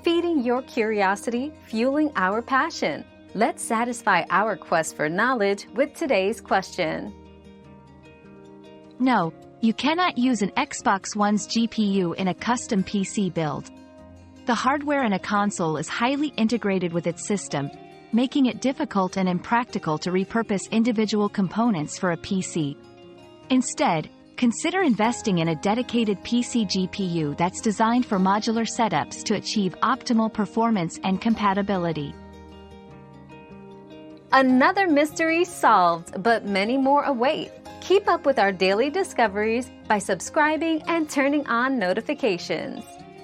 feeding your curiosity, fueling our passion. Let's satisfy our quest for knowledge with today's question. No, you cannot use an Xbox One's GPU in a custom PC build. The hardware in a console is highly integrated with its system, making it difficult and impractical to repurpose individual components for a PC. Instead, consider investing in a dedicated PC GPU that's designed for modular setups to achieve optimal performance and compatibility. Another mystery solved, but many more await. Keep up with our daily discoveries by subscribing and turning on notifications.